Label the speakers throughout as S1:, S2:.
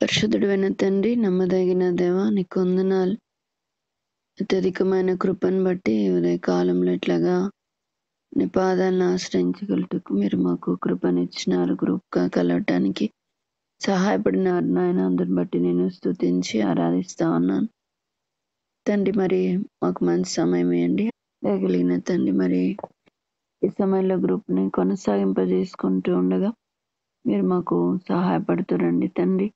S1: పరిశుద్ధుడైన తండ్రి, నమ్మదగిన దేవా, నీకు వందనాలు. అత్యధికమైన కృపను బట్టి ఉదయ కాలంలో ఇట్లాగా నీ పాదాలను ఆశ్రయించగలుగుటకు మీరు మాకు కృపనిచ్చినారు. కృపగా కలవటానికి సహాయపడినారు నాయన. అందుని బట్టి నేను స్తుతించి ఆరాధిస్తా ఉన్నాను తండ్రి. మరి మాకు మంచి సమయం ఇవ్వండి దయగలిగిన తండ్రి. మరి ఈ సమయంలో గ్రూప్ని కొనసాగింపజేసుకుంటూ ఉండగా మీరు మాకు సహాయపడుతురండి తండ్రి.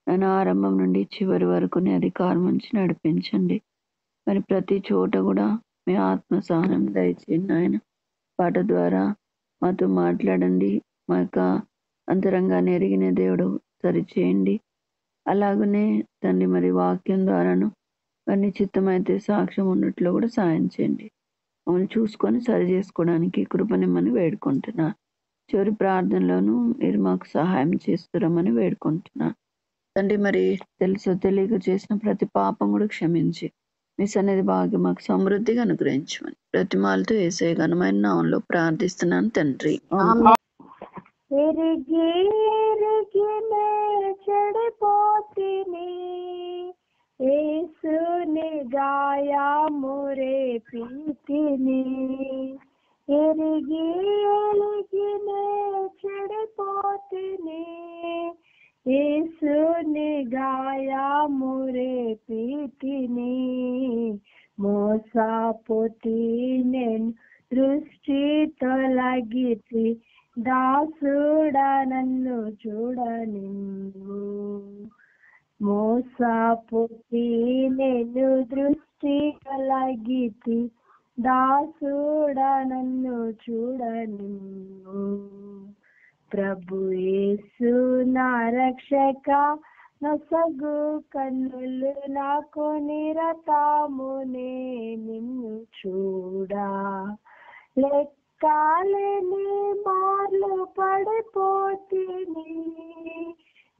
S1: ఆయన ఆరంభం నుండి చివరి వరకు నీ అధికారం నుంచి నడిపించండి. మరి ప్రతి చోట కూడా మీ ఆత్మ సహనం దయచేయండి ఆయన. పాట ద్వారా మాతో మాట్లాడండి. మా యొక్క అంతరంగాన్ని ఎరిగిన దేవుడు సరిచేయండి. అలాగనే తండ్రి మరి వాక్యం ద్వారాను అన్ని చిత్తమైతే సాక్ష్యం ఉన్నట్లు కూడా సాయం చేయండి. మమ్మల్ని చూసుకొని సరి చేసుకోవడానికి కృపనిమ్మని వేడుకుంటున్నా. చివరి ప్రార్థనలోనూ మీరు మాకు సహాయం చేస్తురమని వేడుకుంటున్నా తండ్రి. మరి తెలుసు తెలియక చేసిన ప్రతి పాపం కూడా క్షమించి మీ సన్నిధి భాగ్యం మాకు సమృద్ధిగా అనుగ్రహించమని ప్రతిమాలతో యేసయ్య ఘనమైన నామంలో ప్రార్థిస్తున్నాను తండ్రి.
S2: చెడిపోతిని యేసుని గాయము రేపితిని. ఎరిగి చెడిపోతిని యేసుని గాయము రేపితిని. మోసపోతి నేను దృష్టి తొలగితి దాసుడా నన్ను చూడనివ్వు. మోసపోతి నేను దృష్టి తొలగితి దాసుడా నన్ను చూడనివ్వు. ప్రభు యేసు నా రక్షక నొసగు కన్నులు నాకు నిరతమునే నిన్ను చూడా. లెక్కాలేని మార్లు పడిపోతిని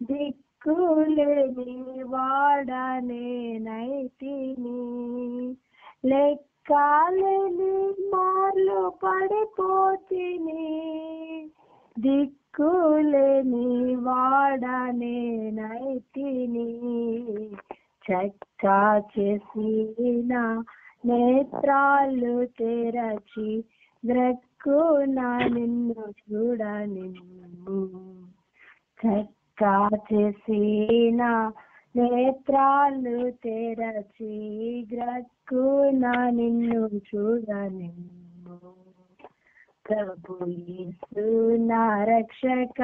S2: దిక్కులేని వాడనే నైతిని. లెక్కాలేని మార్లు పడిపోతిని దిక్కులేని వాడనే నైతిని. చక్కా చేసిన నేత్రాలు తెరచి గ్రక్కున నిన్ను చూడనివ్వు. చక్కా చేసిన నేత్రాలు తెరచి గ్రక్కున నిన్ను చూడనివ్వు. ప్రభు యేసు నా రక్షక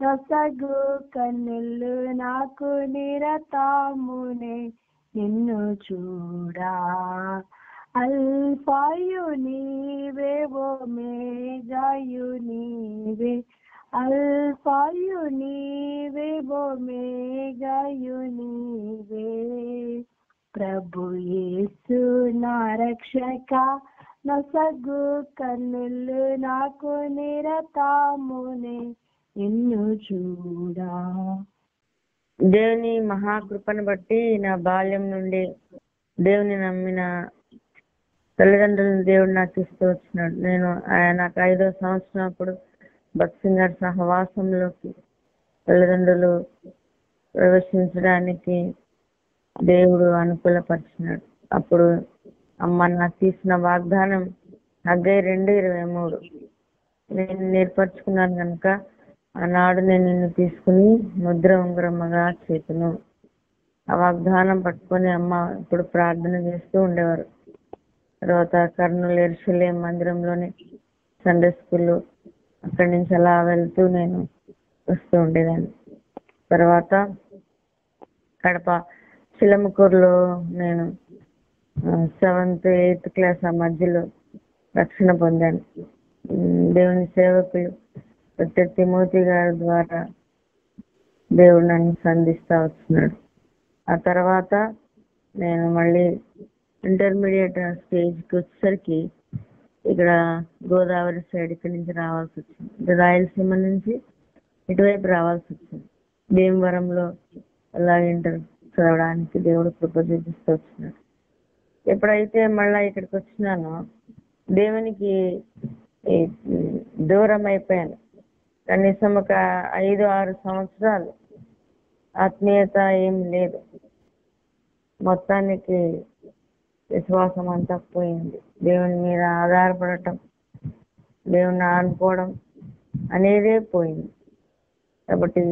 S2: నొసగు కన్నులు నాకు నిరతమునే నిన్ను చూడా. అల్ఫాయు నీవే ఓమేగాయు నీవే. అల్ఫాయు నీవే ఓమేగాయు నీవే. ప్రభు యేసు నా రక్షక నొసగు కన్నులు నాకు నిరతమునే నిన్ను చూడా.
S3: దేవుని మహాకృపను బట్టి నా బాల్యం నుండి దేవుని నమ్మిన తల్లిదండ్రులను దేవుడు నాకు ఇస్తూ వచ్చినాడు. నాకు 5వ సంవత్సరం అప్పుడు భక్సింగర్ సహవాసంలోకి తల్లిదండ్రులు ప్రవేశించడానికి దేవుడు అనుకూలపరిచినాడు. అప్పుడు అమ్మ నాకు తీసిన వాగ్దానం హగ్గై 2:23 నేను నేర్పరచుకున్నాను కనుక ఆనాడు నేను నిన్ను తీసుకుని ముద్ర ఉంగరమ్మగా చేతును. ఆ వాగ్దానం పట్టుకొని అమ్మ ఇప్పుడు ప్రార్థన చేస్తూ ఉండేవారు. తర్వాత కర్నూలు యెరూషలేం మందిరంలోని సండే స్కూల్ అక్కడి నుంచి అలా వెళ్తూ నేను వస్తూ ఉండేదాన్ని. తర్వాత కడప చిలమకూరులో నేను 7th 8th క్లాస్ ఆ మధ్యలో రక్షణ పొందాను. దేవుని సేవకులు తిమోతి గారి ద్వారా దేవుడు నన్ను సంధిస్తా వచ్చినాడు. ఆ తర్వాత నేను మళ్ళీ ఇంటర్మీడియట్ స్టేజ్కి వచ్చేసరికి ఇక్కడ గోదావరి సైడ్ ఇక్కడి నుంచి రావాల్సి వచ్చింది. రాయలసీమ నుంచి ఇటువైపు రావాల్సి వచ్చింది. భీమవరంలో అలా ఇంటర్ చదవడానికి దేవుడు కృప చూపిస్తూ వచ్చినాడు. ఎప్పుడైతే మళ్ళా ఇక్కడికి వచ్చినానో దేవునికి దూరం అయిపోయాను. కనీసం ఒక 5-6 సంవత్సరాలు ఆత్మీయత ఏం లేదు. మొత్తానికి విశ్వాసం అంతా పోయింది. దేవుని మీద ఆధారపడటం, దేవుని ఆనుకోవడం అనేదే పోయింది. కాబట్టి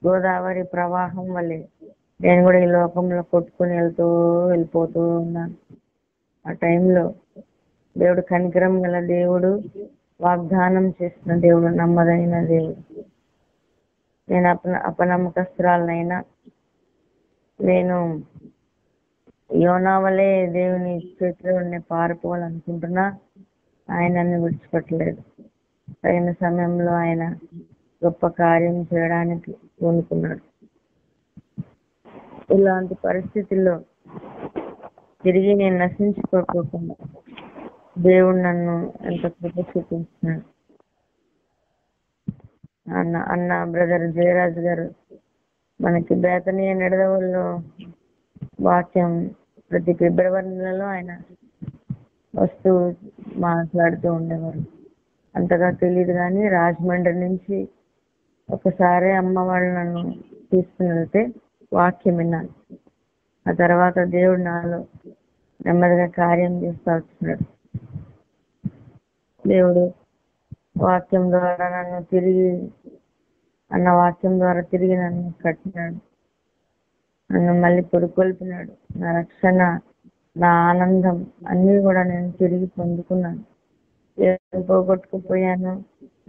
S3: గోదావరి ప్రవాహం వల్లే నేను కూడా ఈ లోకంలో కొట్టుకుని వెళ్ళిపోతూ ఉన్నాను. ఆ టైంలో దేవుడు కనికరం గల దేవుడు, వాగ్దానం చేసిన దేవుడు, నమ్మదైన దేవుడు. నేను అపనమ్మకస్తురాలనైనా, నేను యోనా వలె దేవుని చేతిలో పారిపోవాలనుకుంటున్నా, ఆయన నన్ను విడిచిపెట్టలేదు. తగిన సమయంలో ఆయన గొప్ప కార్యం చేయడానికి పూనుకున్నాడు. ఇలాంటి పరిస్థితుల్లో తిరిగి నేను నశించుకోకుండా దేవుడు నన్ను ఎంత కృప చూపించినాడు. అన్న బ్రదర్ జయరాజ్ గారు మనకి బేతనీయ నిడదవుల్లో వాక్యం ప్రతి ఫిబ్రవరి నెలలో ఆయన వస్తూ మాట్లాడుతూ ఉండేవారు. అంతగా తెలియదు కానీ రాజమండ్రి నుంచి ఒకసారి అమ్మ వాళ్ళు నన్ను తీసుకుని వెళ్తే వాక్యం విన్నాను. ఆ తర్వాత దేవుడు నాలో నెమ్మదిగా కార్యం చేస్తూ వచ్చినాడు. దేవుడు వాక్యం ద్వారా నన్ను వాక్యం ద్వారా తిరిగి నన్ను కట్టినాడు, నన్ను మళ్ళీ పురుకొల్పినాడు. నా రక్షణ, నా ఆనందం అన్నీ కూడా నేను తిరిగి పొందుకున్నాను. పోగొట్టుకుపోయాను,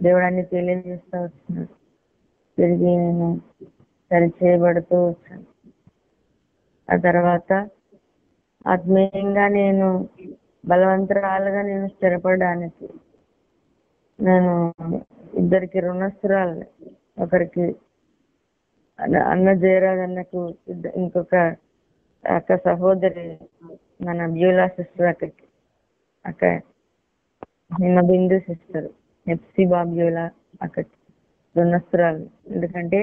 S3: దేవుడు అన్ని తెలియజేస్తూ వచ్చినాడు. తిరిగి నేను సరిచేయబడుతూ వచ్చాను. ఆ తర్వాత ఆత్మీయంగా నేను బలవంతరాలుగా నేను స్థిరపడడానికి నేను ఇద్దరికి రుణస్తురాలని, ఒకరికి అన్న జయరాజ్ అన్నకు, ఇంకొక అక్క సహోదరి మన బ్యూలా సిస్టర్, అక్క హిమ బిందు సిస్టర్, ఎఫ్సి బాబ్యూలా అక్కకి రుణస్తురాలు. ఎందుకంటే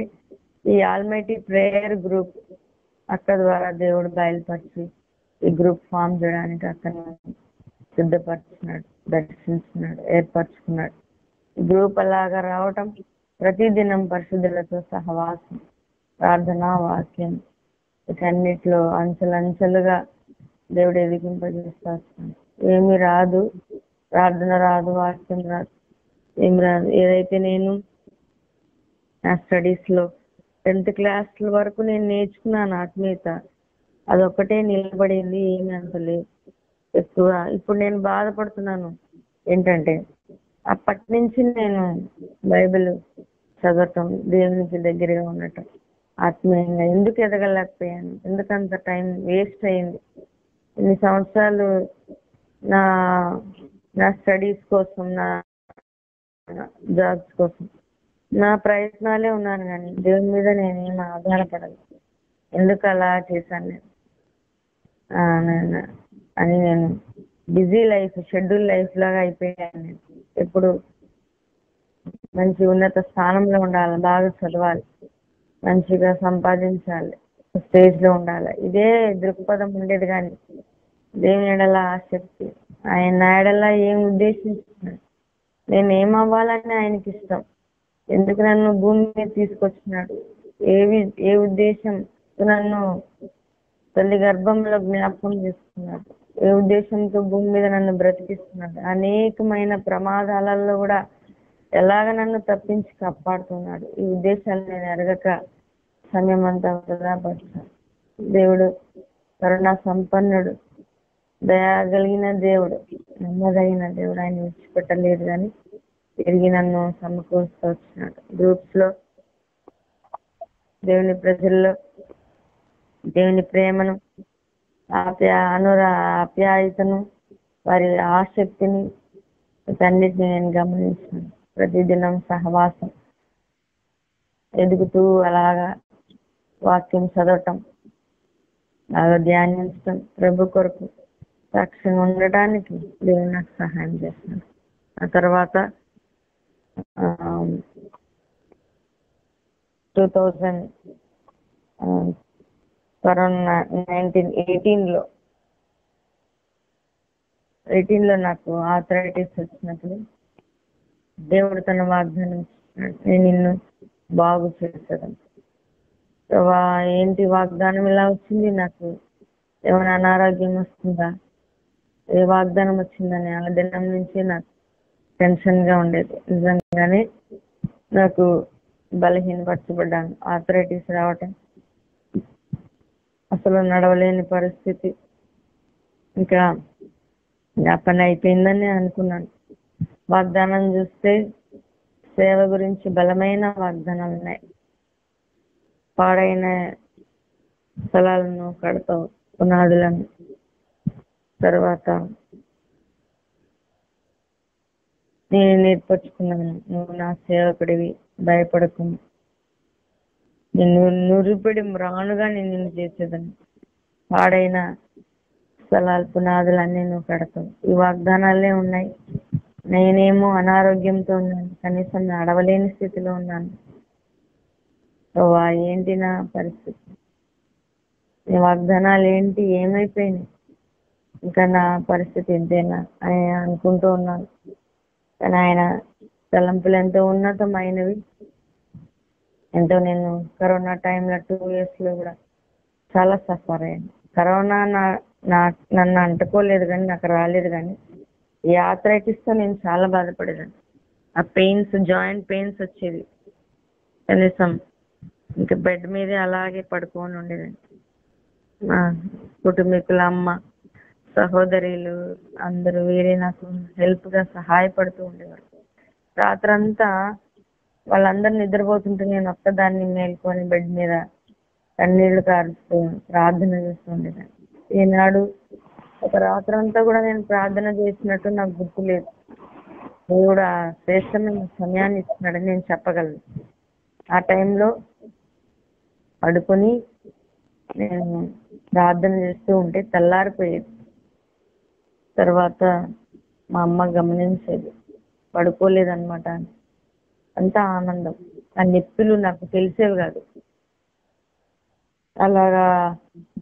S3: ఈ ఆల్మైటీ ప్రేయర్ గ్రూప్ అక్క ద్వారా దేవుడు బయలుపరిచి ఈ గ్రూప్ ఫామ్ చేయడానికి అక్కను సిద్ధపరిచినాడు, దర్శించినాడు, ఏర్పరచుకున్నాడు. ఈ గ్రూప్ అలాగా రావటం, ప్రతిదినం పరిశుద్ధులతో సహవాసం, ప్రార్థన, వాక్యం, వీటన్నిటిలో అంచెలంచెలుగా దేవుడు ఎదిగింపజేస్తా. ఏమి రాదు, ప్రార్థన రాదు, వాక్యం రాదు, ఏమి రాదు. ఏదైతే నేను నా స్టడీస్ లో 10th క్లాస్ వరకు నేను నేర్చుకున్నాను ఆత్మీయత, అదొక్కటే నిలబడింది, ఏమి అంత లేదు ఎక్కువ. ఇప్పుడు నేను బాధపడుతున్నాను ఏంటంటే అప్పటి నుంచి నేను బైబిల్ చదవటం, దేవునికి దగ్గరగా ఉండటం, ఆత్మీయంగా ఎందుకు ఎదగలేకపోయాను, ఎందుకంత టైం వేస్ట్ అయింది. ఇన్ని సంవత్సరాలు నా నా స్టడీస్ కోసం, నా జాబ్స్ కోసం నా ప్రయత్నాలే ఉన్నాను, కానీ దేవుని మీద నేనేం ఆధారపడదు. ఎందుకు అలా చేశాను అని నేను బిజీ లైఫ్, షెడ్యూల్ లైఫ్ లాగా అయిపోయాను. నేను ఎప్పుడు మంచి ఉన్నత స్థానంలో ఉండాలి, బాగా చదవాలి, మంచిగా సంపాదించాలి, స్టేజ్ లో ఉండాలి, ఇదే దృక్పథం ఉండేది. కానీ దేవుని ఎడల ఆసక్తి, ఆయన ఎడల ఏం ఉద్దేశించుకున్నాడు, నేను ఏమవ్వాలని ఆయనకి ఇష్టం, ఎందుకు నన్ను భూమి మీద తీసుకొచ్చినాడు, ఏ ఉద్దేశం నన్ను తల్లి గర్భంలో జ్ఞాపకం చేసుకున్నాడు, ఏ ఉద్దేశంతో భూమి మీద నన్ను బ్రతికిస్తున్నాడు, అనేకమైన ప్రమాదాలలో కూడా ఎలాగ నన్ను తప్పించి కాపాడుతున్నాడు. ఈ ఉద్దేశాలు నేను ఎరగక సమయం అంతా వృధా పడతాను. దేవుడు కరుణా సంపన్నుడు, దయా కలిగిన దేవుడు, నమ్మదగిన దేవుడు. ఆయన విడిచిపెట్టలేదు కానీ తిరిగి నన్ను సమకూరుస్తూ వచ్చినాడు. గ్రూప్స్ లో దేవుని ప్రజల్లో దేవుని ప్రేమను, ఆప్యాయతను, వారి ఆసక్తిని, వీటన్నిటిని నేను గమనించాను. ప్రతిదినం సహవాసం, ఎదుగుతూ అలాగా వాక్యం చదవటం, అలాగా ధ్యానించటం, ప్రభు కొరకు సాక్షిగా ఉండటానికి దేవుడు నాకు సహాయం చేస్తున్నాడు. ఆ తర్వాత 2000 కరోనా 18లో నాకు ఆర్థరైటిస్ వచ్చినప్పుడు దేవుడు తన వాగ్దానం ఇచ్చినాడు, నేను నిన్ను బాగు చేస్తాను, ప్రభా ఏంటి వాగ్దానం ఇలా వచ్చింది, నాకు ఏమైనా అనారోగ్యం వస్తుందా, ఏ వాగ్దానం వచ్చిందని ఆ దినం నుంచి నాకు టెన్షన్ గా ఉండేది. నిజంగానే నాకు బలహీనపరచబడ్డాను. ఆర్థరైటిస్ రావటం, అసలు నడవలేని పరిస్థితి. ఇంకా నా పని అయిపోయిందని అనుకున్నాను. వాగ్దానం చూస్తే సేవ గురించి బలమైన వాగ్దానాలు ఉన్నాయి. పాడైన స్థలాలను కడతావు, పునాదులను. తర్వాత నేను నేర్పరచుకున్నాను, నువ్వు నా సేవకుడివి, భయపడకు, నిన్ను నురిపిడి రానుగా నేను నిన్ను చేసేదని. పాడైన స్థలాలు పునాదులన్నీ నువ్వు కడతావు. ఈ వాగ్దానాలే ఉన్నాయి. నేనేమో అనారోగ్యంతో ఉన్నాను, కనీసం నడవలేని స్థితిలో ఉన్నాను. ఏంటి నా పరిస్థితి, ఈ వాగ్దానాలు ఏంటి, ఏమైపోయినాయి, ఇంకా నా పరిస్థితి ఇంతేనా అని అనుకుంటూ ఉన్నాను. కానీ ఆయన తలంపులు ఎంతో ఉన్నతమైనవి. ఎంతో నేను కరోనా టైంలో 2 years లో కూడా చాలా సఫర్ అయ్యాను. కరోనా నన్ను అంటుకోలేదు కానీ, నాకు రాలేదు కానీ ఈ ఆర్థరైటిస్తో నేను చాలా బాధపడేదాన్ని. ఆ పెయిన్స్, జాయింట్ పెయిన్స్ వచ్చేది. కనీసం ఇంకా బెడ్ మీదే అలాగే పడుకొని ఉండేదాన్ని. మా కుటుంబీకుల అమ్మ, సహోదరులు అందరూ వేరే నాకు హెల్ప్గా సహాయపడుతూ ఉండేవారు. రాత్రంతా వాళ్ళందరూ నిద్రపోతుంటే నేను ఒక్కదాన్ని మేల్కొని బెడ్ మీద కన్నీళ్లు కారుస్తూ ప్రార్థన చేస్తూ ఉండేదాన్ని. ఈనాడు ఒక రాత్రంతా కూడా నేను ప్రార్థన చేసినట్టు నాకు గుర్తులేదు. దేవుడు ఆ శ్రేష్టమైన సమయాన్ని ఇచ్చినాడని నేను చెప్పగలను. ఆ టైంలో పడుకొని నేను ప్రార్థన చేస్తూ ఉంటే తెల్లారిపోయేది. తర్వాత మా అమ్మ గమనించేది, పడుకోలేదన్నమాట. అంత ఆనందం. ఆ నొప్పులు నాకు తెలిసేవి కాదు. అలాగా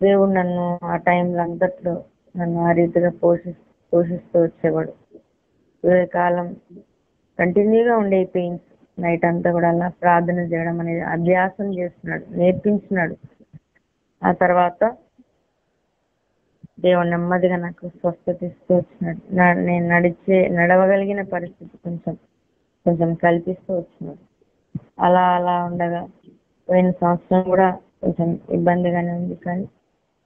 S3: దేవుడు నన్ను ఆ టైంలో అంతట్లో నన్ను ఆ రీతిగా పోషిస్తూ వచ్చేవాడు. కాలం కంటిన్యూగా ఉండే పెయిన్స్, నైట్ అంతా కూడా అలా ప్రార్థన చేయడం అనేది అభ్యాసం చేస్తున్నాడు, నేర్పించినాడు. ఆ తర్వాత దేవుడు నెమ్మదిగా నాకు స్వస్థత ఇస్తూ వచ్చినాడు. నేను నడవగలిగిన పరిస్థితి కొంచెం కల్పిస్తూ వచ్చినాడు. అలా అలా ఉండగా పోయిన సంవత్సరం కూడా కొంచెం ఇబ్బందిగానే ఉంది. కానీ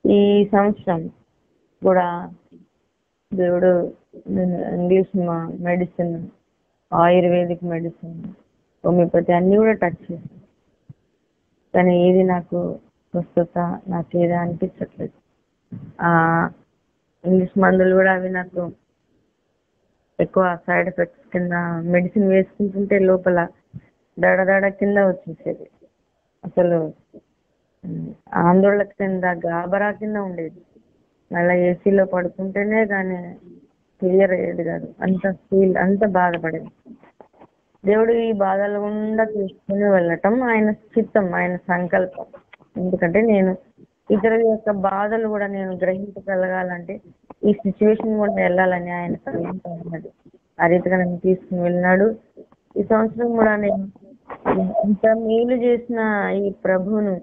S3: ఈ సంవత్సరం కూడా దేవుడు English medicine, ayurvedic medicine, homeopathy అన్ని కూడా టచ్ చేశాను. కానీ ఏది నాకు స్వస్థత నాకు ఏదో అనిపించట్లేదు. ఇంగ్లీష్ మందులు కూడా అవి నాకు ఎక్కువ సైడ్ ఎఫెక్ట్స్ కింద, మెడిసిన్ వేసుకుంటుంటే లోపల దడ కింద వచ్చేసేది. అసలు ఆందోళన కింద, గాబరా కింద ఉండేది. మళ్ళీ ఏసీలో పడుకుంటేనే కానీ క్లియర్ అయ్యేది కాదు. అంత బాధపడేది. దేవుడు ఈ బాధలు గుండా తీసుకుని వెళ్ళటం ఆయన చిత్తం, ఆయన సంకల్పం. ఎందుకంటే నేను ఇతరుల యొక్క బాధలు కూడా నేను గ్రహించగలగాలంటే ఈ సిచ్యువేషన్ కూడా వెళ్ళాలని ఆయన సంకల్పం ఉన్నది. ఆ రీతిగా నన్ను తీసుకుని వెళ్ళినాడు. ఈ సంవత్సరం కూడా నేను ఇంత మేలు చేసిన ఈ ప్రభువును,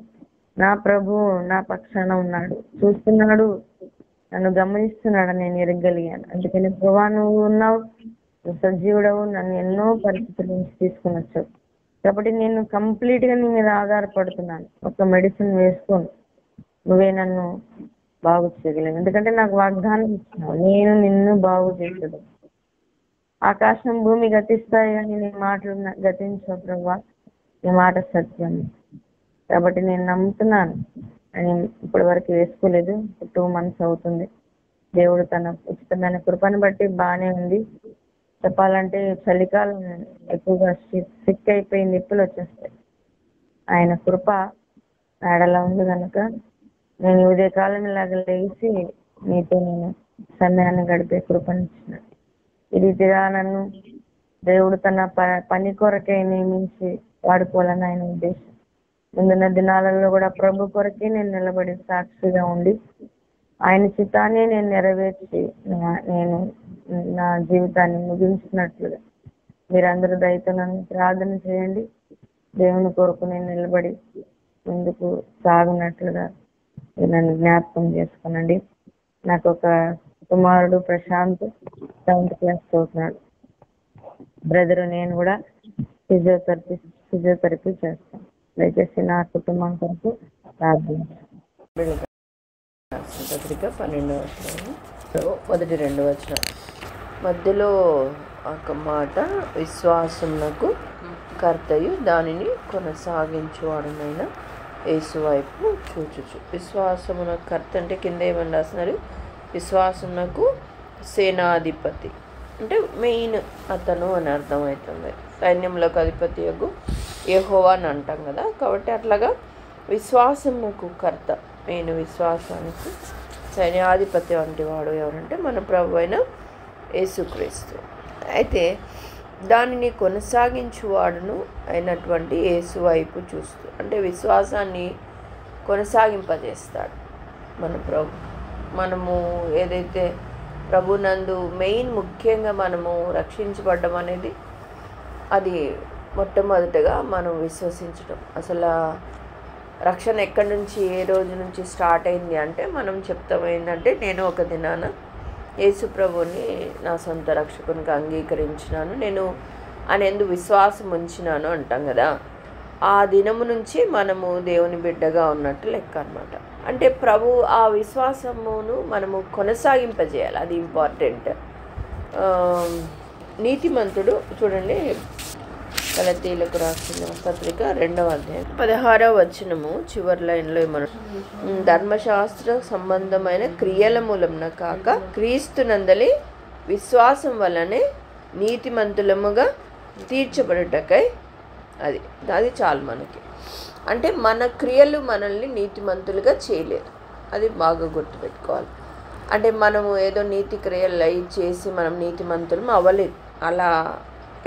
S3: నా ప్రభువు నా పక్షాన ఉన్నాడు, చూస్తున్నాడు, నన్ను గమనిస్తున్నాడు, నేను ఎరగగలిగాను. అందుకని ప్రభా నువ్వు ఉన్నావు, సజీవుడవు, నన్ను ఎన్నో పరిస్థితుల నుంచి తీసుకుని వచ్చావు. కాబట్టి నేను కంప్లీట్ గా నీ మీద ఆధారపడుతున్నాను. ఒక మెడిసిన్ వేసుకోను, నువ్వే నన్ను బాగు చేయగలేవు. ఎందుకంటే నాకు వాగ్దానం ఇచ్చినావు, నేను నిన్ను బాగు చేసేది. ఆకాశం భూమి గతిస్తాయి కానీ నీ మాటలు గతించవు ప్రభా, నీ మాట సత్యం. కాబట్టి నేను నమ్ముతున్నాను. అని ఇప్పటి వరకు వేసుకోలేదు, 2 months అవుతుంది. దేవుడు తన ఉచితమైన కృపను బట్టి బాగానే ఉంది. చెప్పాలంటే చలికాలం ఎక్కువగా సిక్ అయిపోయి నిప్పులు వచ్చేస్తాయి. ఆయన కృప నాడలా ఉంది కనుక నేను ఉదయకాలం ఇలాగ లేచి నీతో నేను సమయాన్ని గడిపే కృపనిచ్చిన. ఈ రీతిగా నన్ను దేవుడు తన పని కొరకే నియమించి వాడుకోవాలని ఆయన ఉద్దేశం. ముందున్న దినాలలో కూడా ప్రభు కొరకే నేను నిలబడి సాక్షిగా ఉండి ఆయన చిత్తాన్ని నేను నెరవేర్చి నేను నా జీవితాన్ని ముగించినట్లుగా మీరందరూ దయతో నన్ను ప్రార్థన చేయండి. దేవుని కొరకు నేను నిలబడి ముందుకు సాగునట్లుగా నన్ను జ్ఞాపకం చేసుకోనండి. నాకు ఒక కుమారుడు ప్రశాంత్ 7th క్లాస్ చదువుతున్నాడు. బ్రదర్ నేను కూడా ఫిజియోథెరపీ చేస్తాను. దయచేసి నా కుటుంబం కొరకు ప్రార్థించండి.
S4: పత్రిక 12వ అధ్యాయం మొదటి 2 వచనాలు మధ్యలో ఒక మాట, విశ్వాసమునకు కర్తయు దానిని కొనసాగించువాడునైన యేసు వైపు చూచుచు. విశ్వాసమున కర్త అంటే కింద ఏమని రాస్తున్నారు, విశ్వాసమునకు సేనాధిపతి అంటే మెయిన్ అతను అని అర్థమవుతుంది. సైన్యములకు అధిపతి యొగు యెహోవా అని అంటాం కదా, కాబట్టి అట్లాగా విశ్వాసమునకు కర్త, మెయిన్ విశ్వాసానికి సైన్యాధిపతి వంటి వాడు ఎవరంటే మన ప్రభు అయిన యేసుక్రీస్తు. అయితే దానిని కొనసాగించువాడును అయినటువంటి యేసు వైపు చూస్తూ, అంటే విశ్వాసాన్ని కొనసాగింపజేస్తాడు మన ప్రభు. మనము ఏదైతే ప్రభునందు మెయిన్ ముఖ్యంగా మనము రక్షించబడ్డం అనేది అది మొట్టమొదటగా మనం విశ్వసించడం. అసలు రక్షణ ఎక్కడి నుంచి ఏ రోజు నుంచి స్టార్ట్ అయింది అంటే మనం చెప్తాం ఏంటంటే, నేను ఒక దినాన యేసు ప్రభుని నా సొంత రక్షకునికి అంగీకరించినాను, నేను ఆయన యందు విశ్వాసం ఉంచినాను అంటాం కదా. ఆ దినము నుంచి మనము దేవుని బిడ్డగా ఉన్నట్టు లెక్క అన్నమాట. అంటే ప్రభు ఆ విశ్వాసమును మనము కొనసాగింపజేయాలి, అది ఇంపార్టెంట్. నీతిమంతుడు చూడండి, గలతీయులకు రాసిన పత్రిక 2వ అధ్యాయం 16వ వచనము చివరి లైన్లో మనం ధర్మశాస్త్ర సంబంధమైన క్రియల మూలమున కాక క్రీస్తునందలి విశ్వాసం వల్లనే నీతిమంతులముగా తీర్చబడుటకై, అది చాలు మనకి. అంటే మన క్రియలు మనల్ని నీతిమంతులుగా చేయలేదు, అది బాగా గుర్తుపెట్టుకోవాలి. అంటే మనము ఏదో నీతి క్రియలు అవి చేసి మనం నీతిమంతులం అవ్వలేదు, అలా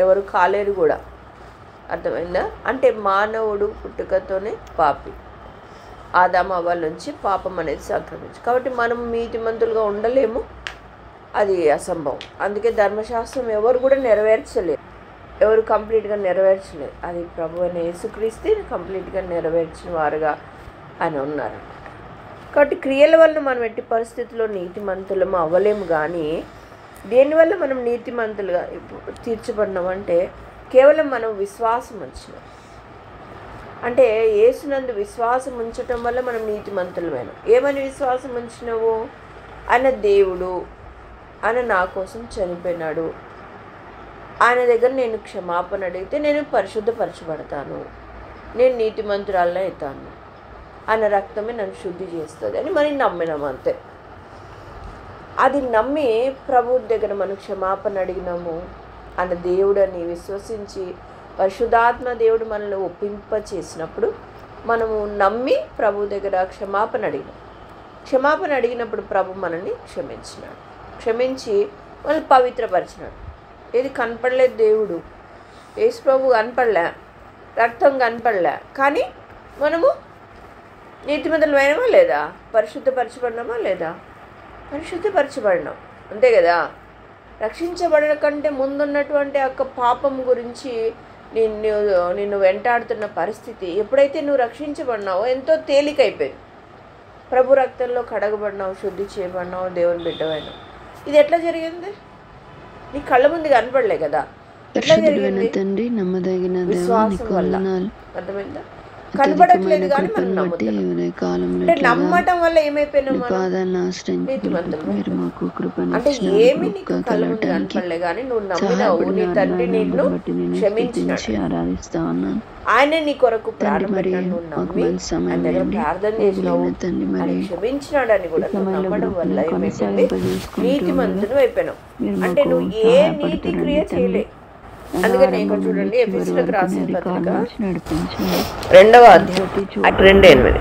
S4: ఎవరు కాలేరు కూడా. అర్థమైందా? అంటే మానవుడు పుట్టుకతోనే పాపి, ఆదాము అవ్వల నుంచి పాపం అనేది సంక్రమించు, కాబట్టి మనం నీతిమంతులుగా ఉండలేము, అది అసంభవం. అందుకే ధర్మశాస్త్రం ఎవరు కూడా నెరవేర్చలేరు, ఎవరు కంప్లీట్గా నెరవేర్చలేదు. అది ప్రభు అయిన యేసుక్రీస్తే కంప్లీట్గా నెరవేర్చిన వారుగా ఆయన ఉన్నారు. కాబట్టి క్రియల వల్ల మనం ఎట్టి పరిస్థితుల్లో నీతిమంతులము అవ్వలేము. కానీ దేనివల్ల మనం నీతిమంతులుగా తీర్చబడినామంటే కేవలం మనం విశ్వాసం ఉంచినాం. అంటే యేసునందు విశ్వాసం ఉంచటం వల్ల మనం నీతిమంతులమైనాం. ఏమని విశ్వాసం ఉంచినావు? ఆయన దేవుడు, ఆయన నా కోసం చనిపోయినాడు, ఆయన దగ్గర నేను క్షమాపణ అడిగితే నేను పరిశుద్ధపరచబడతాను, నేను నీతిమంతురాలనే అవుతాను, ఆయన రక్తమే నన్ను శుద్ధి చేస్తుంది అని మనం నమ్మినాం అంతే. అది నమ్మి ప్రభు దగ్గర మనం క్షమాపణ అడిగినాము, ఆయన దేవుడని విశ్వసించి పరిశుద్ధాత్మ దేవుడు మనల్ని ఒప్పింప చేసినప్పుడు మనము నమ్మి ప్రభు దగ్గర క్షమాపణ అడిగినప్పుడు ప్రభు మనల్ని క్షమించినాడు, క్షమించి మనల్ని పవిత్రపరిచినాడు. ఏది కనపడలేదు దేవుడు, యేసు ప్రభు కనపడలే, రక్తం కనపడలే, కానీ మనము నీతిమంతులమైనమా లేదా? పరిశుద్ధపరచబడినామా లేదా? పరిశుద్ధపరచబడినాం అంతే కదా. రక్షించబడడం కంటే ముందున్నటువంటి యొక్క పాపం గురించి నిన్ను వెంటాడుతున్న పరిస్థితి ఎప్పుడైతే నువ్వు రక్షించబడినావో ఎంతో తేలికైపోయింది. ప్రభు రక్తంలో కడగబడినావు, శుద్ధి చేయబడినావు, దేవుని బిడ్డవైనావు. ఇది ఎట్లా జరిగింది? నీ కళ్ళ ముందు కనపడలే కదా, ఎట్లా జరిగింది?
S1: తండ్రి నమ్మదగిన
S4: విశ్వాసం వల్ల. అర్థమైందా? కనబడట్లేదు కానీ మనం నమ్ముతాం. అంటే నమ్మటం వల్ల ఏమైపోయినాం మనం? అంటే ఏమి నీకు కళ్ళ ముందు కనపడలే కానీ నువ్వు నమ్మినావు, నీ తండ్రి నిన్ను క్షమించినాడు, ఆయనే నీ కొరకు ప్రాణం పెట్టాడు, నువ్వు నమ్మి ఆయన దగ్గర ప్రార్థన చేసినావు, ఆయన క్షమించినాడని కూడా నువ్వు నమ్మడం వల్ల ఏమైపోయింది? నీతిమంతుడు అయిపోయినావు. అంటే నువ్వు ఏ నీతి క్రియ చేయలే. అందుకని ఇక్కడ చూడండి, ఎఫెసీయులకు రాసిన పత్రిక 2వ అధ్యాయం 2:8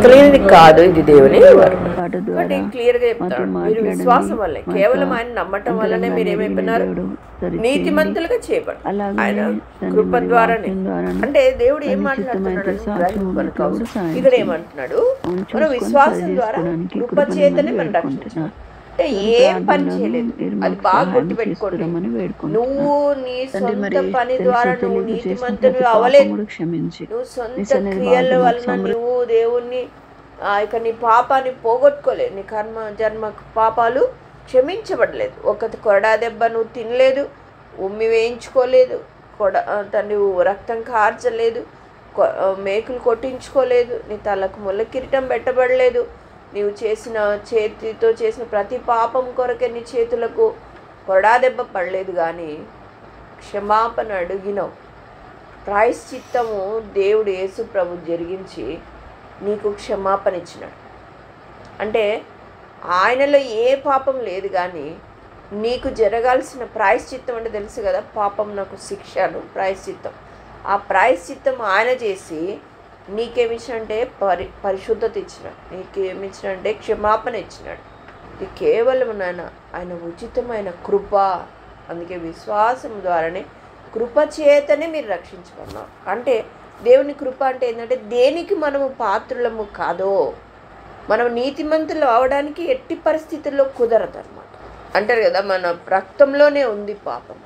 S4: క్రియది కాదు, ఇది దేవుని వరం. కాబట్టి క్లియర్ గా చెప్తాడు, మీరు విశ్వాసం వల్లే, కేవలం ఆయన నమ్మటం వల్లనే మీరు ఏమైపోయినారు? నీతిమంతులుగా చేయబడి ఆయన కృప ద్వారానే. అంటే దేవుడు ఏం మాట్లాడుతున్నాడు? ఇక్కడ ఏమంటున్నాడు? మనం విశ్వాసం ద్వారా కృప చేతనే మనం రక్షించాం. అంటే ఏం పని చేయలేదు. అది బాగా గుర్తుపెట్టుకోండి. నువ్వు నీ సొంత పని ద్వారా నువ్వు నీతిమంతునివి అవ్వలేదు. నువ్వు సొంత క్రియల వలన నువ్వు దేవుణ్ణి ఇక నీ పాపాన్ని పోగొట్టుకోలేదు. నీ కర్మ జన్మ పాపాలు క్షమించబడలేదు. ఒక కొరడా దెబ్బ నువ్వు తినలేదు, ఉమ్మి వేయించుకోలేదు, నువ్వు రక్తం కార్చలేదు, మేకులు కొట్టించుకోలేదు, నీ తలకు ముళ్ళ కిరీటం పెట్టబడలేదు. నీవు చేతితో చేసిన ప్రతి పాపం కొరకే నీ చేతులకు కొరడా దెబ్బ పడలేదు. కానీ క్షమాపణ అడిగినావు. ప్రాయశ్చిత్తము దేవుడు యేసు ప్రభు జరిగించి నీకు క్షమాపణ ఇచ్చినాడు. అంటే ఆయనలో ఏ పాపం లేదు, కానీ నీకు జరగాల్సిన ప్రాయశ్చిత్తం అంటే తెలుసు కదా, పాపం నాకు శిక్షను ప్రాయశ్చిత్తం. ఆ ప్రాయశ్చిత్తం ఆయన చేసి నీకేమిచ్చినంటే పరిశుద్ధత ఇచ్చినాడు, నీకేమిచ్చినంటే క్షమాపణ ఇచ్చినాడు. ఇది కేవలం ఆయన ఉచితమైన కృప. అందుకే విశ్వాసం ద్వారానే కృప చేతనే మీరు రక్షించబడినారు. అంటే దేవుని కృప అంటే ఏంటంటే దేనికి మనము పాత్రులము కాదో, మనం నీతిమంతులు అవడానికి ఎట్టి పరిస్థితుల్లో కుదరదు అనమాట. అంటారు కదా, మన రక్తంలోనే ఉంది పాపం,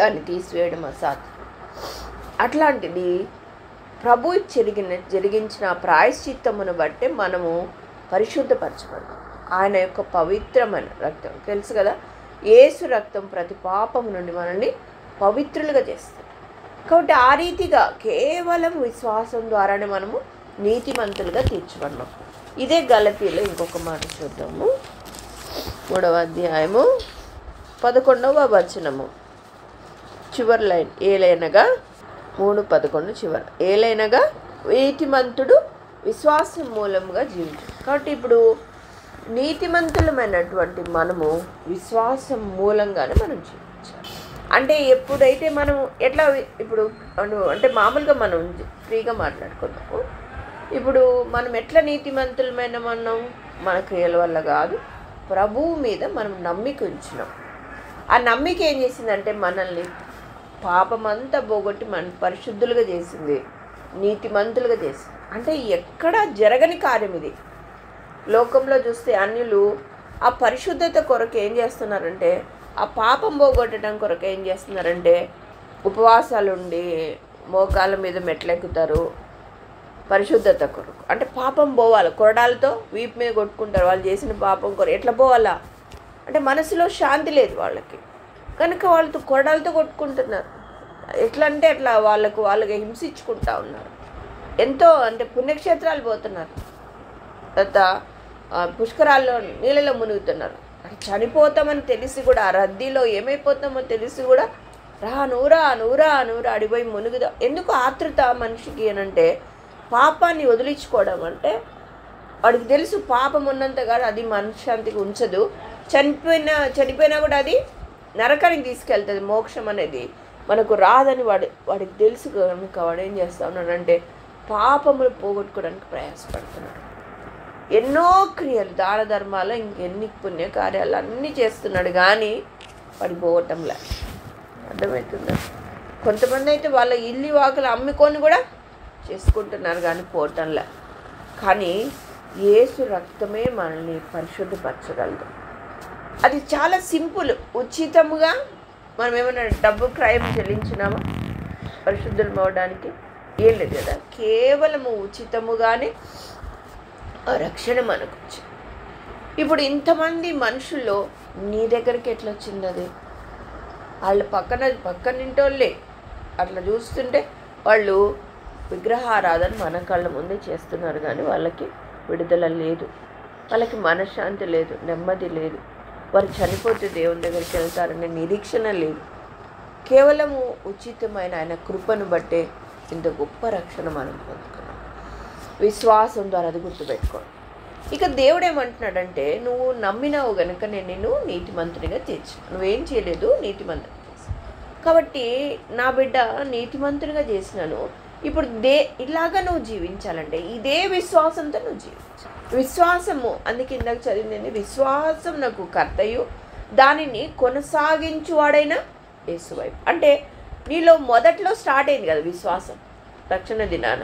S4: దాన్ని తీసివేయడం అసాధ్యం. అట్లాంటిది ప్రభు జరిగించిన ప్రాయశ్చిత్తమును బట్టే మనము పరిశుద్ధపరచబడ్డాం. ఆయన యొక్క పవిత్రమైన రక్తం తెలుసు కదా, యేసు రక్తం ప్రతి పాపము నుండి మనల్ని పవిత్రులుగా చేస్తుంది. కాబట్టి ఆ రీతిగా కేవలం విశ్వాసం ద్వారానే మనము నీతిమంతులుగా తీర్చబడినాం. ఇదే గలతీలో ఇంకొక మాట చూద్దాము. 3వ అధ్యాయము 11వ వచనము చివరి లైన్. ఏలైనగా 3:11 చివరి. ఏలైనగా నీతిమంతుడు విశ్వాసం మూలంగా జీవించాడు. కాబట్టి ఇప్పుడు నీతిమంతులమైనటువంటి మనము విశ్వాసం మూలంగానే మనం జీవించాలి. అంటే ఎప్పుడైతే మనం ఎట్లా ఇప్పుడు అంటే మామూలుగా మనం ఫ్రీగా మాట్లాడుకున్నాము. ఇప్పుడు మనం ఎట్లా నీతిమంతులమైన మనం మన క్రియల వల్ల కాదు, ప్రభువు మీద మనం నమ్మిక ఉంచినాం. ఆ నమ్మిక ఏం చేసిందంటే మనల్ని పాపమంతా పోగొట్టి మన పరిశుద్ధులుగా చేసింది, నీతిమంతులుగా చేసింది. అంటే ఎక్కడ జరగని కార్యం ఇది. లోకంలో చూస్తే అన్యులు ఆ పరిశుద్ధత కొరకు ఏం చేస్తున్నారంటే, ఆ పాపం పోగొట్టడం కొరకు ఏం చేస్తున్నారంటే ఉపవాసాలు ఉండి మోకాళ్ళ మీద మెట్లెక్కుతారు పరిశుద్ధత కొరకు. అంటే పాపం పోవాలి, కొరడాలతో వీపు మీద కొట్టుకుంటారు వాళ్ళు చేసిన పాపం కొరకు. ఎట్లా పోవాలా అంటే మనసులో శాంతి లేదు వాళ్ళకి, కనుక వాళ్ళతో కొరడాలతో కొట్టుకుంటున్నారు. ఎట్లా అంటే అట్లా వాళ్ళకి హింసించుకుంటా ఉన్నారు. ఎంతో అంటే పుణ్యక్షేత్రాలు పోతున్నారు, తర్వాత పుష్కరాల్లో నీళ్ళలో మునుగుతున్నారు. చనిపోతామని తెలిసి కూడా, ఆ రద్దీలో ఏమైపోతామో తెలిసి కూడా నూరా అడిపోయి మునుగుదా. ఎందుకు ఆతృత మనిషికి అనంటే పాపాన్ని వదిలించుకోవడం. అంటే వాడికి తెలుసు పాపం ఉన్నంతగా అది మనశ్శాంతికి ఉంచదు, చనిపోయినా కూడా అది నరకానికి తీసుకెళ్తుంది. మోక్షం అనేది మనకు రాదని వాడికి తెలుసు కనుక వాడు ఏం చేస్తా ఉన్నాడంటే పాపములు పోగొట్టుకోవడానికి ప్రయాసపడుతున్నాడు. ఎన్నో క్రియలు, దాన ధర్మాలు, ఇంకెన్ని పుణ్య కార్యాలు అన్నీ చేస్తున్నాడు, కానీ వాడి పోవటంలే. అర్థమవుతుందా? కొంతమంది అయితే వాళ్ళ ఇల్లు వాకులు అమ్ముకొని కూడా చేసుకుంటున్నారు, కానీ పోవటంలే. కానీ యేసు రక్తమే మనల్ని పరిశుద్ధపరచగలదు. అది చాలా సింపుల్. ఉచితముగా మనం ఏమైనా డబ్బు క్రయం చెల్లించినామా పరిశుద్ధులు అవడానికి? ఏం లేదు కదా, కేవలము ఉచితముగానే ఆ రక్షణ మనకు వచ్చింది. ఇప్పుడు ఇంతమంది మనుషుల్లో నీ దగ్గరికి ఎట్లా వచ్చింది? అది వాళ్ళ పక్కనింటోళ్ళే అట్లా చూస్తుంటే వాళ్ళు విగ్రహారాధన మన కళ్ళ ముందే చేస్తున్నారు, కానీ వాళ్ళకి విడుదల లేదు, వాళ్ళకి మనశ్శాంతి లేదు, నెమ్మది లేదు. వారు చనిపోతే దేవుని దగ్గరికి వెళ్తారనే నిరీక్షణ లేదు. కేవలము ఉచితమైన ఆయన కృపను బట్టే ఇంత గొప్ప రక్షణ మనం పొందుకున్నాం. విశ్వాసం ద్వారా అది గుర్తుపెట్టుకోండి. ఇక దేవుడు ఏమంటున్నాడంటే, నువ్వు నమ్మినావు గనుక నేను నిన్ను నీతిమంతునిగా తీర్చాను. నువ్వేం చేయలేదు, నీతిమంతునిగా చేశాను. కాబట్టి నా బిడ్డ నీతిమంతునిగా చేసినాను. ఇప్పుడు ఇలాగా నువ్వు జీవించాలంటే ఇదే విశ్వాసంతో నువ్వు జీవించాలి. విశ్వాసము, అందుకే ఇందాక చదివింది, విశ్వాసం నాకు కర్తయు దానిని కొనసాగించువాడైన యేసువైపు. అంటే నీలో మొదట్లో స్టార్ట్ అయింది కదా విశ్వాసం, రక్షణ దినాన.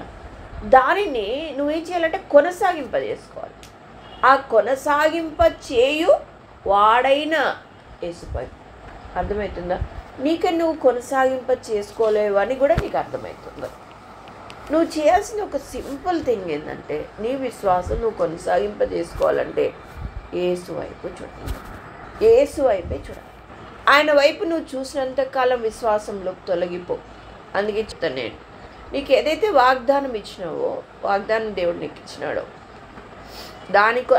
S4: దానిని నువ్వేం చేయాలంటే కొనసాగింపజేసుకోవాలి. ఆ కొనసాగింప చేయు వాడైన యేసుపై. అర్థమవుతుందా? నీకు నువ్వు కొనసాగింప చేసుకోలేవు అని కూడా నీకు అర్థమవుతుందా? నువ్వు చేయాల్సిన ఒక సింపుల్ థింగ్ ఏంటంటే, నీ విశ్వాసం నువ్వు కొనసాగింప చేసుకోవాలంటే యేసు వైపు చూడాలి. యేసు వైపే చూడాలి. ఆయన వైపు నువ్వు చూసినంతకాలం విశ్వాసంలోకి తొలగిపో. అందుకే చెప్తాను నేను, నీకు ఏదైతే వాగ్దానం ఇచ్చినావో, వాగ్దానం దేవుడు నీకు ఇచ్చినాడో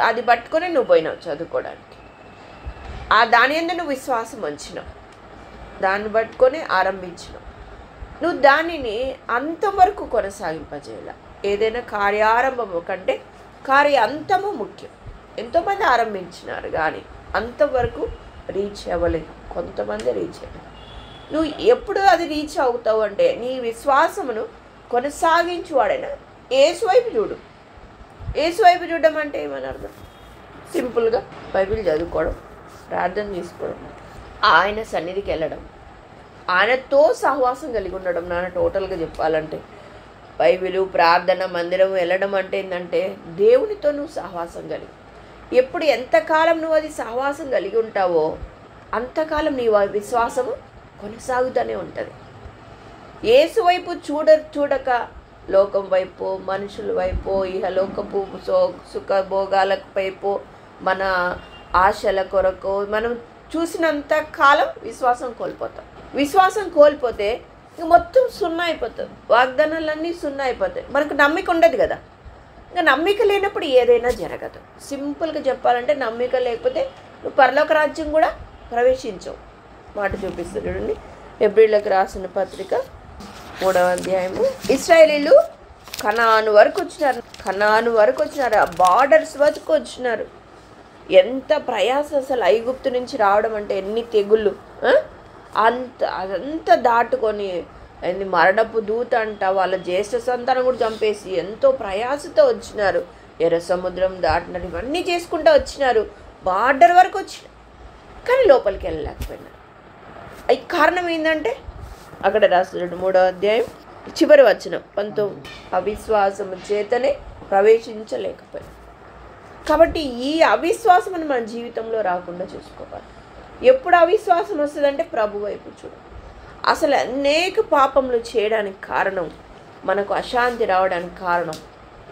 S4: అది పట్టుకొని నువ్వు పోయినావు చదువుకోవడానికి. దాని యందు నువ్వు విశ్వాసం ఉంచినావు, దాన్ని పట్టుకొని ఆరంభించినావు. నువ్వు దానిని అంతవరకు కొనసాగింపజేయాల. ఏదైనా కార్యారంభము కంటే కార్యాంతము ముఖ్యం. ఎంతోమంది ఆరంభించినారు కానీ అంతవరకు రీచ్ అవ్వలేదు. కొంతమంది రీచ్ అయ్యారు. నువ్వు ఎప్పుడు అది రీచ్ అవుతావు అంటే, నీ విశ్వాసమును కొనసాగించువాడైనా యేసు వైపు చూడు. యేసు వైపు చూడడం అంటే ఏమని అర్థం? సింపుల్గా బైబిల్ చదువుకోవడం, ప్రార్థన చేసుకోవడం, ఆయన సన్నిధికి వెళ్ళడం, ఆయనతో సహవాసం కలిగి ఉండడం. నాన్న టోటల్గా చెప్పాలంటే బైబిలు, ప్రార్థన, మందిరం వెళ్ళడం అంటే ఏంటంటే దేవునితో నువ్వు సహవాసం కలిగి, ఎప్పుడు ఎంతకాలం నువ్వు అది సహవాసం కలిగి ఉంటావో అంతకాలం నీ విశ్వాసము కొనసాగుతూనే ఉంటుంది. యేసు వైపు చూడక లోకం వైపు, మనుషుల వైపు, ఇహలోకపు సుఖభోగాల వైపు, మన ఆశల కొరకు మనం చూసినంత కాలం విశ్వాసం కోల్పోతాం. విశ్వాసం కోల్పోతే ఇంక మొత్తం సున్నా అయిపోతుంది. వాగ్దానాలన్నీ సున్నా అయిపోతాయి. మనకు నమ్మిక ఉండదు కదా. ఇంకా నమ్మిక లేనప్పుడు ఏదైనా జరగదు. సింపుల్గా చెప్పాలంటే నమ్మిక లేకపోతే నువ్వు పరలోక రాజ్యం కూడా ప్రవేశించవు. మాట చూపిస్తుంది చూడండి, హెబ్రీయులకు రాసిన పత్రిక 3వ అధ్యాయము. ఇశ్రాయేలీలు కనాను వరకు వచ్చినారు. ఆ బార్డర్స్ వరకు వచ్చినారు. ఎంత ప్రయాస అసలు! ఐగుప్తు నుంచి రావడం అంటే ఎన్ని తెగుళ్ళు! అదంతా దాటుకొని మరణపు దూత అంట, వాళ్ళ జ్యేష్ఠ సంతానం కూడా చంపేసి ఎంతో ప్రయాసతో వచ్చినారు. ఎర్ర సముద్రం దాటినారు. ఇవన్నీ చేసుకుంటూ వచ్చినారు. బార్డర్ వరకు వచ్చినారు కానీ లోపలికి వెళ్ళలేకపోయినారు. ఈ కారణం ఏంటంటే అక్కడ రాస్తున్నాడు 3వ అధ్యాయం చివరి వచనం 19, అవిశ్వాసము చేతనే ప్రవేశించలేకపోయారు. కాబట్టి ఈ అవిశ్వాసం మన జీవితంలో రాకుండా చూసుకోవాలి. ఎప్పుడు అవిశ్వాసం వస్తుందంటే ప్రభు వైపు చూడు. అసలు అనేక పాపములు చేయడానికి కారణం, మనకు అశాంతి రావడానికి కారణం,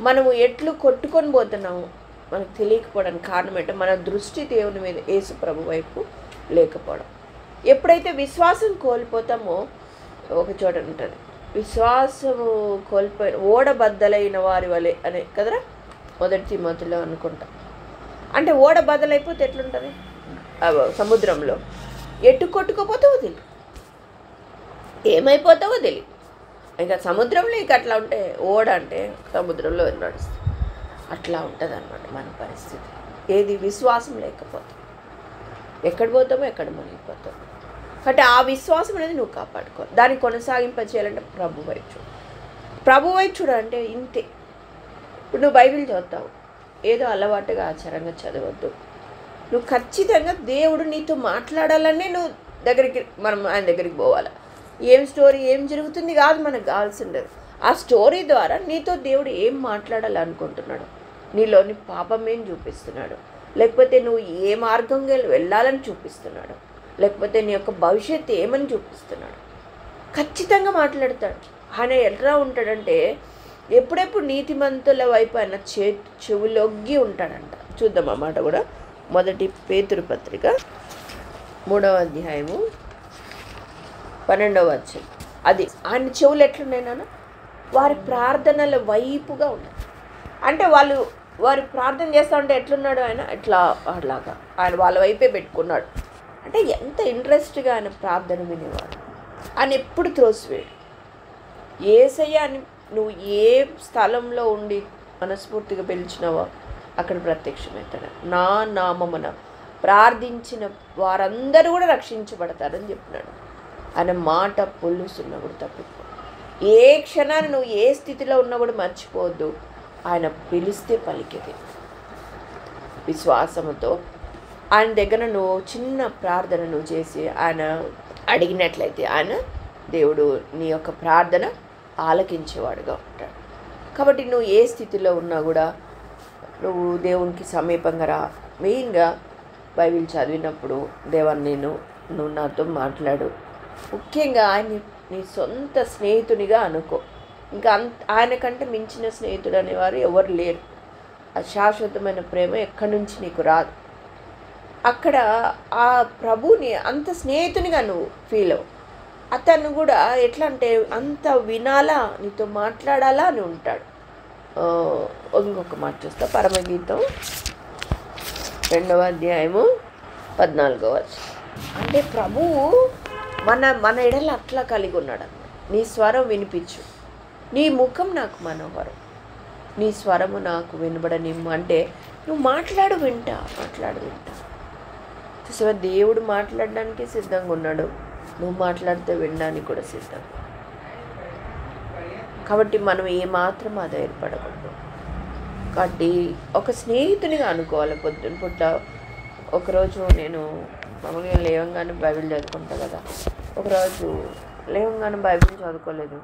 S4: మనము ఎట్లు కొట్టుకొని పోతున్నాము మనకు తెలియకపోవడానికి కారణం ఏంటంటే మన దృష్టి దేవుని మీద, యేసు ప్రభు వైపు లేకపోవడం. ఎప్పుడైతే విశ్వాసం కోల్పోతామో ఒక చోట ఉంటుంది, విశ్వాసము కోల్పోయిన ఓడబద్దలైన వారి వలె అనే కదరా 1 తిమోతిలో అనుకుంటా. అంటే ఓడ బద్దలైపోతే ఎట్లుంటుంది? సముద్రంలో ఎటు కొట్టుకోపోతావో తెలియదు, ఏమైపోతావో తెలియదు. ఇంకా సముద్రంలో ఇక అట్లా ఉంటే, ఓడ అంటే సముద్రంలో నడుస్తుంది. అట్లా ఉంటుంది అన్నమాట మన పరిస్థితి. ఏది విశ్వాసం లేకపోతే ఎక్కడ పోతామో ఎక్కడ మునిగిపోతామో. కాబట్టి ఆ విశ్వాసం అనేది నువ్వు కాపాడుకో. దాన్ని కొనసాగింప చేయాలంటే ప్రభు వైపు చూడు. ప్రభు వైపు చూడంటే ఇంతే. ఇప్పుడు నువ్వు బైబిల్ చదువుతావు, ఏదో అలవాటుగా ఆచారంగా చదవద్దు. నువ్వు ఖచ్చితంగా దేవుడు నీతో మాట్లాడాలనే నువ్వు మనం ఆయన దగ్గరికి పోవాలి. ఏం స్టోరీ ఏం జరుగుతుంది కాదు మనకు కావాల్సిండదు. ఆ స్టోరీ ద్వారా నీతో దేవుడు ఏం మాట్లాడాలనుకుంటున్నాడు, నీలోని పాపం ఏం చూపిస్తున్నాడు, లేకపోతే నువ్వు ఏ మార్గంగా వెళ్ళాలని చూపిస్తున్నాడు, లేకపోతే నీ యొక్క భవిష్యత్తు ఏమని చూపిస్తున్నాడు. ఖచ్చితంగా మాట్లాడతాడు. ఆయన ఎట్లా ఉంటాడంటే ఎప్పుడెప్పుడు నీతిమంతుల వైపు ఆయన చెవులొగ్గి ఉంటాడంట. చూద్దాం ఆ మాట కూడా. 1 పేతురు పత్రిక 3వ అధ్యాయము 12వ వచనం. అది ఆయన చెవులు ఎట్లున్నాయి నాన్న? వారి ప్రార్థనల వైపుగా ఉన్నాయి. అంటే వారి ప్రార్థన చేస్తూ ఉంటే ఎట్లున్నాడు ఆయన? అట్లాగా ఆయన వాళ్ళ వైపే పెట్టుకున్నాడు. అంటే ఎంత ఇంట్రెస్ట్గా ఆయన ప్రార్థన వినేవాడు. ఆయన ఎప్పుడు త్రోసివేడు. యేసయ్య అని నువ్వు ఏ స్థలంలో ఉండి మనస్ఫూర్తిగా పిలిచినావో అక్కడ ప్రత్యక్షమవుతాడు. నా నామమున ప్రార్థించిన వారందరూ కూడా రక్షించబడతారని చెప్పినాడు. ఆయన మాట పొల్లుస్తున్నా కూడా తప్పిపో. ఏ క్షణాన్ని నువ్వు ఏ స్థితిలో ఉన్నా కూడా మర్చిపోవద్దు, ఆయన పిలిస్తే పలికేది. విశ్వాసముతో ఆయన దగ్గర నువ్వు చిన్న ప్రార్థన నువ్వు చేసి ఆయన అడిగినట్లయితే ఆయన దేవుడు నీ యొక్క ప్రార్థన ఆలకించేవాడుగా ఉంటాడు. కాబట్టి నువ్వు ఏ స్థితిలో ఉన్నా కూడా నువ్వు దేవునికి సమీపంగా రా. మెయిన్గా బైబిల్ చదివినప్పుడు దేవా నువ్వు నాతో మాట్లాడు. ముఖ్యంగా నీ సొంత స్నేహితునిగా అనుకో. ఇంకా ఆయన కంటే మించిన స్నేహితుడు అనేవారు ఎవరు లేరు. ఆ శాశ్వతమైన ప్రేమ ఎక్కడి నుంచి నీకు రాదు. అక్కడ ఆ ప్రభుని అంత స్నేహితునిగా నువ్వు ఫీల్ అవ్వు. అతను కూడా ఎట్లా అంటే అంత వినాలా, నీతో మాట్లాడాలా అని ఉంటాడు. ఇంకొక మాట చూస్తా, పరమగీతం 2వ అధ్యాయము 14వ వచనం. అంటే ప్రభువు మన ఎడల అట్లా కలిగి ఉన్నాడు. నీ స్వరం వినిపించు, నీ ముఖం నాకు మనోహరం, నీ స్వరము నాకు వినబడనిమ్ము. అంటే నువ్వు మాట్లాడు వింటా. చూసావా, దేవుడు మాట్లాడడానికి సిద్ధంగా ఉన్నాడు, నువ్వు మాట్లాడితే వినడానికి కూడా సిద్ధం. కాబట్టి మనం ఏమాత్రం ఆధారపడకూడదు. కాబట్టి ఒక స్నేహితునిగా అనుకోవాలి. పొద్దున పూట ఒకరోజు నేను మామూలుగా లేవంగానే బైబిల్ చదువుకుంటా కదా, ఒకరోజు లేవంగానే బైబిల్ చదువుకోలేదు.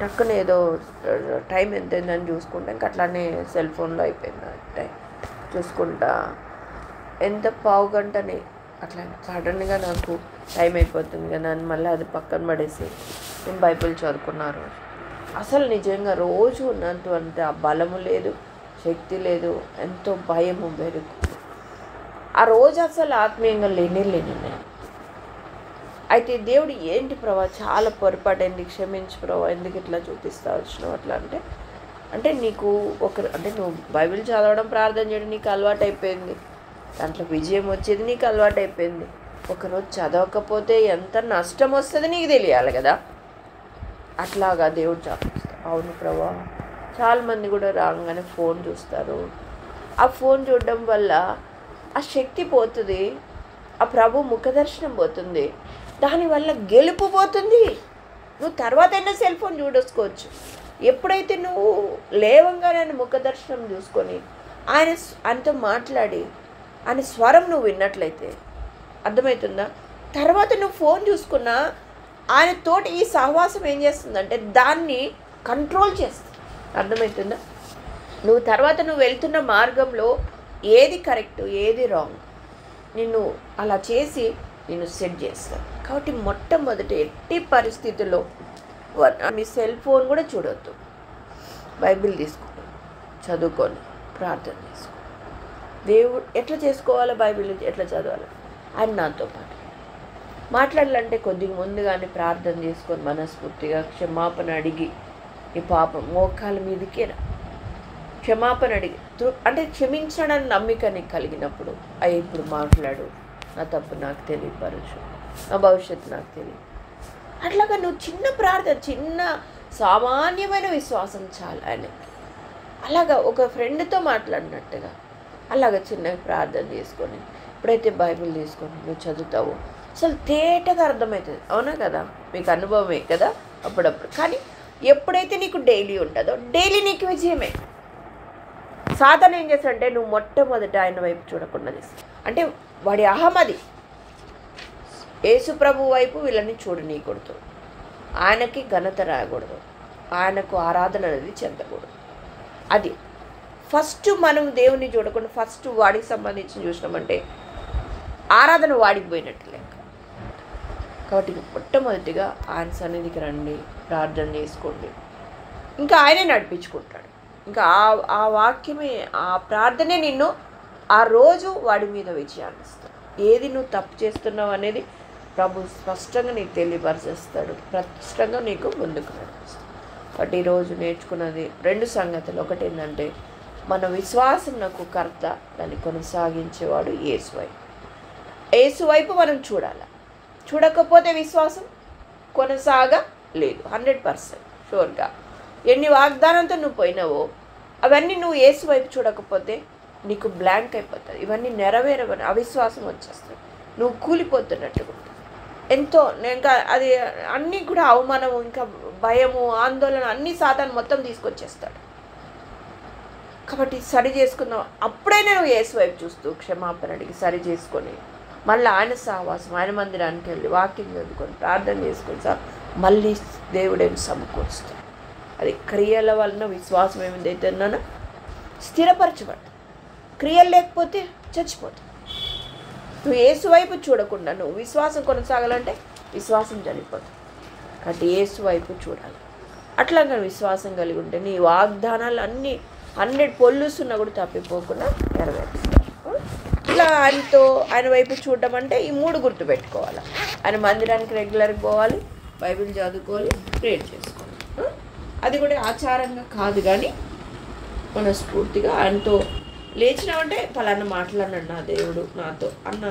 S4: టక్కున ఏదో టైం ఎంతైందని చూసుకుంటా, ఇంకా అట్లానే సెల్ ఫోన్లో అయిపోయింది టైం చూసుకుంటా. ఎంత పావు గంటని అట్లా సడన్గా నాకు టైం అయిపోతుంది కదా అని మళ్ళీ అది పక్కన పడేసి నేను బైబిల్ చదువుకున్నారు. అసలు నిజంగా రోజు ఉన్నంత బలము లేదు, శక్తి లేదు, ఎంతో భయము బెరుకు. ఆ రోజు అసలు ఆత్మీయంగా లేనే నేను. అయితే దేవుడు ఏంటి ప్రభా, చాలా పొరపాటైంది, క్షమించు ప్రభా, ఎందుకు ఇట్లా చూపిస్తా వచ్చినావు అట్లా అంటే నీకు అంటే నువ్వు బైబిల్ చదవడం ప్రార్థన చేయడం నీకు అలవాటు అయిపోయింది, దాంట్లో విజయం వచ్చేది నీకు అలవాటు అయిపోయింది. ఒకరోజు చదవకపోతే ఎంత నష్టం వస్తుంది నీకు తెలియాలి కదా. అట్లాగా దేవుడు చూపిస్తాడు. అవును ప్రభా, చాలామంది కూడా రాగానే ఫోన్ చూస్తారు. ఆ ఫోన్ చూడడం వల్ల ఆ శక్తి పోతుంది, ఆ ప్రభు ముఖదర్శనం పోతుంది, దానివల్ల గెలుపు పోతుంది. నువ్వు తర్వాత అయినా సెల్ ఫోన్ చూడొచ్చుకోవచ్చు. ఎప్పుడైతే నువ్వు లేవంగానే ఆయన ముఖదర్శనం చూసుకొని ఆయనతో మాట్లాడి ఆయన స్వరం నువ్వు విన్నట్లయితే, అర్థమవుతుందా, తర్వాత నువ్వు ఫోన్ చూసుకున్నా ఆయనతోటి ఈ సహవాసం ఏం చేస్తుందంటే దాన్ని కంట్రోల్ చేస్తుంది. అర్థమవుతుందా, నువ్వు తర్వాత నువ్వు వెళ్తున్న మార్గంలో ఏది కరెక్ట్ ఏది రాంగ్ నిన్ను అలా చేసి నిన్ను సెట్ చేస్తాను. కాబట్టి మొట్టమొదటి ఎట్టి పరిస్థితుల్లో మీ సెల్ ఫోన్ కూడా చూడొద్దు. బైబిల్ తీసుకొని చదువుకొని ప్రార్థన చేసుకో. దేవుడు ఎట్లా చేసుకోవాలో, బైబిల్ ఎట్లా చదవాలి, ఆయన నాతో పాటు మాట్లాడాలంటే కొద్దిగా ముందుగానే ప్రార్థన చేసుకొని మనస్ఫూర్తిగా క్షమాపణ అడిగి, ఈ పాపం మోకాల మీదకే క్షమాపణ అడిగి అంటే క్షమించడానికి నమ్మిక నీకు కలిగినప్పుడు ఇప్పుడు మాట్లాడు, నా తప్పు నాకు తెలియపరచు, నా భవిష్యత్తు నాకు తెలియదు. అట్లాగా నువ్వు చిన్న ప్రార్థన, చిన్న సామాన్యమైన విశ్వాసం చాలు ఆయన. అలాగా ఒక ఫ్రెండ్తో మాట్లాడినట్టుగా అలాగా చిన్న ప్రార్థన చేసుకొని ఎప్పుడైతే బైబిల్ తీసుకొని నువ్వు చదువుతావో అసలు తేటగా అర్థమవుతుంది. అవునా కదా, మీకు అనుభవమే కదా అప్పుడప్పుడు. కానీ ఎప్పుడైతే నీకు డైలీ ఉంటుందో డైలీ నీకు విజయమే. సాధన ఏం చేస్తాడంటే నువ్వు మొట్టమొదట ఆయన వైపు చూడకుండా చేస్తావు. అంటే వాడి అహమది యేసు ప్రభు వైపు వీళ్ళని చూడనీయకూడదు, ఆయనకి ఘనత రాయకూడదు, ఆయనకు ఆరాధన అనేది చెందకూడదు. అది ఫస్ట్ మనం దేవుని చూడకుండా ఫస్ట్ వాడికి సంబంధించి చూసినామంటే ఆరాధన వాడికి పోయినట్టు లెక్క. కాబట్టి మొట్టమొదటిగా ఆయన సన్నిధికి రండి, ప్రార్థన చేసుకోండి, ఇంకా ఆయనే నడిపించుకుంటాడు. ఇంకా ఆ వాక్యమే, ఆ ప్రార్థనే నిన్ను ఆ రోజు వాడి మీద విజయాన్ని ఇస్తాడు. ఏది నువ్వు తప్పు చేస్తున్నావు అనేది ప్రభు స్పష్టంగా నీకు తెలియపరిచేస్తాడు, స్పష్టంగా నీకు ముందుకు నడిపిస్తాడు. కాబట్టి ఈరోజు నేర్చుకున్నది 2 సంగతులు. ఒకటి ఏంటంటే మన విశ్వాసం నాకు కర్త, దాన్ని కొనసాగించేవాడు యేసు వైపు మనం చూడాలి. చూడకపోతే విశ్వాసం కొనసాగలేదు 100% షూర్గా. ఎన్ని వాగ్దానంతో నువ్వు పోయినావో అవన్నీ నువ్వు యేసు వైపు చూడకపోతే నీకు బ్లాంక్ అయిపోతుంది. ఇవన్నీ నెరవేరవని అవిశ్వాసం వచ్చేస్తుంది, నువ్వు కూలిపోతున్నట్టుగా ఉంటుంది. ఎంతో ఇంకా అది అన్నీ కూడా అవమానము, ఇంకా భయము, ఆందోళన అన్నీ సాతాను మొత్తం తీసుకొచ్చేస్తాడు. కాబట్టి సరి చేసుకుందాం. అప్పుడైనా నువ్వు యేసు వైపు చూస్తూ క్షమాపణ అడిగి సరి చేసుకొని మళ్ళీ ఆయన సహవాసం, ఆయన మందిరానికి వెళ్ళి వాక్యం చదువుకొని ప్రార్థన చేసుకొని మళ్ళీ దేవుడేమి సమకూరుస్తాడు. అది క్రియల వలన విశ్వాసం ఏమిదైతే ఉన్నానో స్థిరపరచబడ్డావు. క్రియలు లేకపోతే చచ్చిపోతావు. నువ్వు యేసు వైపు చూడకుండా నువ్వు విశ్వాసం కొనసాగాలంటే విశ్వాసం చనిపోతావు. కాబట్టి యేసు వైపు చూడాలి. అట్లాగా విశ్వాసం కలిగి ఉంటే నీ వాగ్దానాలు అన్నీ 100 పొల్లుస్తున్నా కూడా తప్పిపోకుండా నెరవేరుస్తారు. ఇట్లా ఆయన వైపు చూడడం అంటే ఈ 3 గుర్తుపెట్టుకోవాలి. ఆయన మందిరానికి రెగ్యులర్గా పోవాలి, బైబిల్ చదువుకోవాలి, ప్రేయర్ చేసుకోవాలి. అది కూడా ఆచారంగా కాదు, కానీ మనస్ఫూర్తిగా ఆయనతో లేచినామంటే పలానా మాట్లాడినాడు నా దేవుడు నాతో అన్న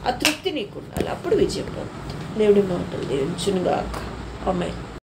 S4: ఆ తృప్తి నీకు ఉండాలి. అప్పుడు విజయం పొందుతుంది. దేవుడి మాటలు దీవించునుగాక. ఆమేన్.